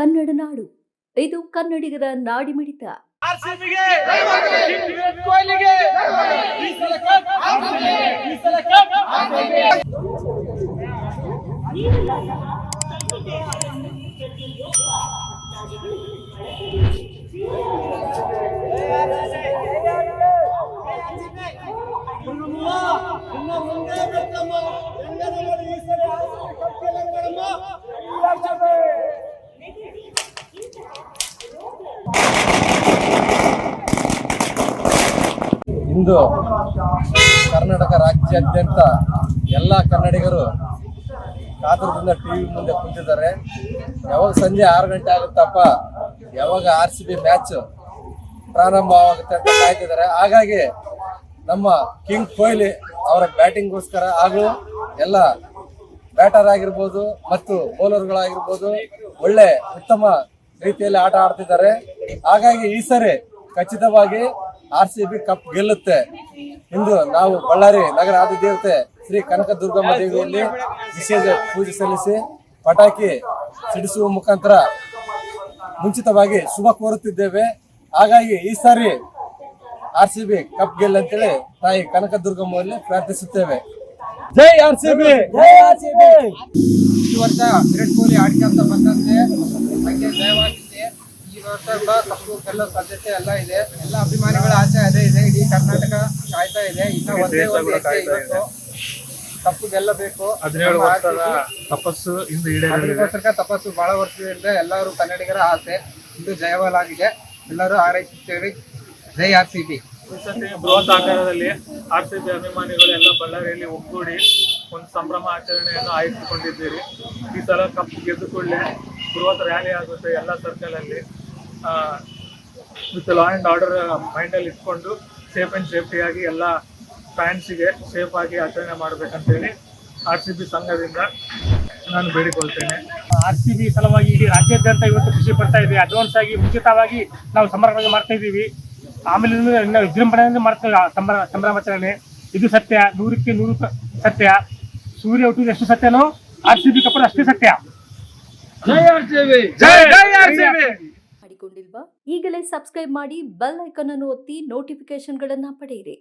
ಕನ್ನಡ ನಾಡು, ಇದು ಕನ್ನಡಿಗರ ನಾಡಿಮಿಡಿತ. ಇಂದು ಕರ್ನಾಟಕ ರಾಜ್ಯಾದ್ಯಂತ ಎಲ್ಲ ಕನ್ನಡಿಗರು ಕಾತರದಿಂದ ಟಿವಿ ಮುಂದೆ ಕುಂತಿದ್ದಾರೆ. ಯಾವಾಗ ಸಂಜೆ 6 ಗಂಟೆ ಆಗುತ್ತಪ್ಪ, ಯಾವಾಗ RCB ಮ್ಯಾಚ್ ಪ್ರಾರಂಭವಾಗುತ್ತೆ ಅಂತ ಕಾಯ್ತಿದ್ದಾರೆ. ಹಾಗಾಗಿ ನಮ್ಮ ಕಿಂಗ್ ಕೊಹ್ಲಿ ಅವರ ಬ್ಯಾಟಿಂಗ್ಗೋಸ್ಕರ ಹಾಗೂ ಎಲ್ಲ ಬ್ಯಾಟರ್ ಆಗಿರ್ಬೋದು ಮತ್ತು ಬೌಲರ್ಗಳಾಗಿರ್ಬೋದು ಒಳ್ಳೆ ಉತ್ತಮ ರೀತಿಯಲ್ಲಿ ಆಟ ಆಡ್ತಿದ್ದಾರೆ. ಹಾಗಾಗಿ ಈ ಸರಿ ಖಚಿತವಾಗಿ RCB ಕಪ್ ಗೆಲ್ಲುತ್ತೆ. ಇಂದು ನಾವು ಬಳ್ಳಾರಿ ನಗರ ಆದಿದೇವತೆ ಶ್ರೀ ಕನಕದುರ್ಗಮ್ಮ ದೇವಿಯಲ್ಲಿ ವಿಶೇಷ ಪೂಜೆ ಸಲ್ಲಿಸಿ ಪಟಾಕಿ ಸಿಡಿಸುವ ಮುಖಾಂತರ ಮುಂಚಿತವಾಗಿ ಶುಭ ಕೋರುತ್ತಿದ್ದೇವೆ. ಹಾಗಾಗಿ ಈ ಸಾರಿ RCB ಕಪ್ ಗೆಲ್ಲಂತೇಳಿ ತಾಯಿ ಕನಕದುರ್ಗಮ್ಮಲ್ಲಿ ಪ್ರಾರ್ಥಿಸುತ್ತೇವೆ. ಜೈ RCB! ಈ ವರ್ಷ ವಿರಾಟ್ ಕೊಹ್ಲಿ ಆಡ್ಕೊಂತ ಬಂದಂತೆ ಹಾಗೆ ಜಯವಾಗಿದೆ. ಈ ವರ್ಷ ಕಪ್ಪು ಗೆಲ್ಲೋ ಸಾಧ್ಯತೆ ಎಲ್ಲ ಇದೆ. ಎಲ್ಲ ಅಭಿಮಾನಿಗಳ ಆಸೆ ಅದೇ ಇದೆ. ಇಡೀ ಕರ್ನಾಟಕ ಕಾಯ್ತಾ ಇದೆ. ಇನ್ನ ಒಂದೇ ಇವತ್ತು ಕಪ್ಪು ಗೆಲ್ಲಬೇಕು. 17 ವರ್ಷದ ತಪಸ್ಸು ಇಂದು ಈಡೇರಿದೆ. ತಪಸ್ಸು ಬಹಳ ವರ್ಷದಿಂದ ಎಲ್ಲರೂ ಕನ್ನಡಿಗರ ಆಸೆ ಇಂದು ಜಯವಾಗಿದೆ. ಎಲ್ಲರೂ ಹಾರೈಸುತ್ತೇವೆ. ಜೈ RCB! ಬೃಹತ್ ಆಕಾರದಲ್ಲಿ RCB ಅಭಿಮಾನಿಗಳು ಎಲ್ಲ ಬಳ್ಳಾರಿಯಲ್ಲಿ ಒಗ್ಗೂಡಿ ಒಂದು ಸಂಭ್ರಮ ಆಚರಣೆಯನ್ನು ಆಯೋಜಿಸಿಕೊಂಡಿದ್ದೀರಿ. ಈ ಸಲ ಕಪ್ ಗೆದ್ದು ಕೂಡಲೇ ಬೃಹತ್ ರ್ಯಾಲಿ ಆಗುತ್ತೆ ಎಲ್ಲ ಸರ್ಕಲ್ ಅಲ್ಲಿ. ವಿತ್ ಲಾ ಆ್ಯಂಡ್ ಆರ್ಡರ್ ಮೈಂಡಲ್ಲಿ ಇಟ್ಕೊಂಡು ಸೇಫ್ ಆ್ಯಂಡ್ ಸೇಫ್ಟಿಯಾಗಿ ಎಲ್ಲ ಫ್ಯಾನ್ಸಿಗೆ ಸೇಫ್ ಆಗಿ ಆಚರಣೆ ಮಾಡಬೇಕಂತೇಳಿ RCB ಸಂಘದಿಂದ ನಾನು ಬೇಡಿಕೊಳ್ತೇನೆ. RCB ಸಲುವಾಗಿ ಇಡೀ ರಾಜ್ಯಾದ್ಯಂತ ಇವತ್ತು ಖುಷಿ ಪಡ್ತಾ ಇದೆ. ಅಡ್ವಾನ್ಸ್ ಆಗಿ ಮುಂಚಿತವಾಗಿ ನಾವು ಸಂಭ್ರಮ ಮಾಡ್ತಾ ಇದ್ದೀವಿ. ಆಮೇಲೆ ನಾವು ವಿಜೃಂಭಣೆಯಿಂದ ಮಾಡ್ತೇವೆ ಸಂಭ್ರಮಾಚರಣೆ. ಇದು ಸತ್ಯ, 100ಕ್ಕೆ 100 ಸತ್ಯ. ಸೂರ್ಯ ಹುಟ್ಟಿದ ಎಷ್ಟು ಸತ್ಯನೋ RCB ಕಪ್ಪು ಅಷ್ಟೇ ಸತ್ಯ. ಜೈ RCB! ಮಾಡಿಕೊಂಡಿಲ್ವಾ? ಈಗಲೇ ಸಬ್ಸ್ಕ್ರೈಬ್ ಮಾಡಿ, ಬೆಲ್ ಐಕಾನ್ ಅನ್ನು ಒತ್ತಿ ನೋಟಿಫಿಕೇಶನ್ಗಳನ್ನ ಪಡೆಯಿರಿ.